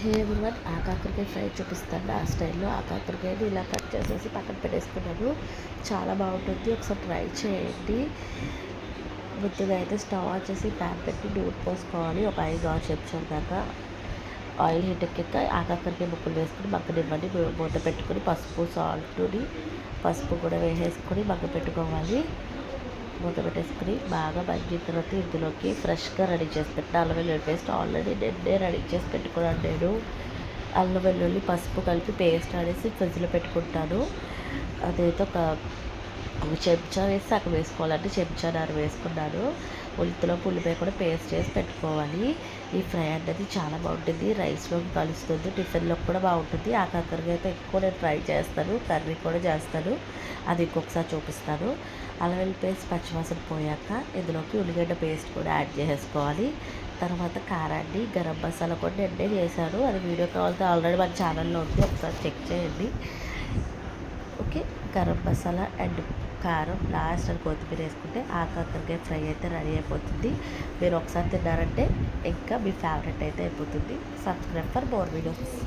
హే everyone, కాకరకాయ fry చూపిస్తాను ఆ స్టైల్లో. కాకరకాయని ఇలా కట్ చేసేసి పక్కన పెట్టేసుకున్నాను. చాలా బాగుంటుంది, ఒకసారి ట్రై చేయండి. ముందుగా అయితే స్టవ్ ఆన్ చేసి ప్యాన్ పెట్టి నూనె పోసుకోవాలి. ఒక 5-6 చెంచాల దాకా ఆయిల్ హీట్ ఎక్కాక కాకరకాయ ముక్కలు వేసుకుని మగ్గనివ్వండి. మూత పెట్టుకుని పసుపు కూడా వేసేసుకొని మగ్గ పెట్టుకోవాలి. మూత పెట్టేసుకుని బాగా మగ్గిన తర్వాత ఇందులోకి ఫ్రెష్గా రెడీ చేసి పెట్టిన అల్లం వెల్లుల్లి పేస్ట్ ఆల్రెడీ నిన్నే రెడీ చేసి పెట్టుకున్నాను నేను. అల్లం వెల్లుల్లి పసుపు కలిపి పేస్ట్ అనేసి ఫ్రిడ్జ్లో పెట్టుకుంటాను. అదైతే ఒక చెంచా వేసి సగం వేసుకోవాలంటే చెంచాన్నర వేసుకున్నాను. ఉల్లిలో ఉల్లిపాయ కూడా పేస్ట్ చేసి పెట్టుకోవాలి. ఈ ఫ్రై అనేది చాలా బాగుంటుంది, రైస్లోకి కలుస్తుంది, టిఫిన్లోకి కూడా బాగుంటుంది. కాకరకాయతో ఎక్కువ నేను ఫ్రై చేస్తాను, కర్రీ కూడా చేస్తాను. అది ఇంకొకసారి చూపిస్తాను. అల్లం వెల్లుల్లి పేస్ట్ పచ్చివాసన పోయాక ఇందులోకి ఉల్లిగడ్డ పేస్ట్ కూడా యాడ్ చేసేసుకోవాలి. తర్వాత కారాన్ని, గరం మసాలా కూడా నిన్నే చేశాను. అది వీడియో కావాలంటే ఆల్రెడీ మన ఛానల్లో ఉంది, ఒకసారి చెక్ చేయండి. ఓకే, గరం మసాలా అండ్ కారం లాస్ట్ అని కొత్తిమీర వేసుకుంటే కాకరకాయ ఫ్రై అయితే రెడీ అయిపోతుంది. మీరు ఒకసారి తిన్నారంటే ఇంకా మీ ఫేవరెట్ అయితే అయిపోతుంది. Subscribe for more videos.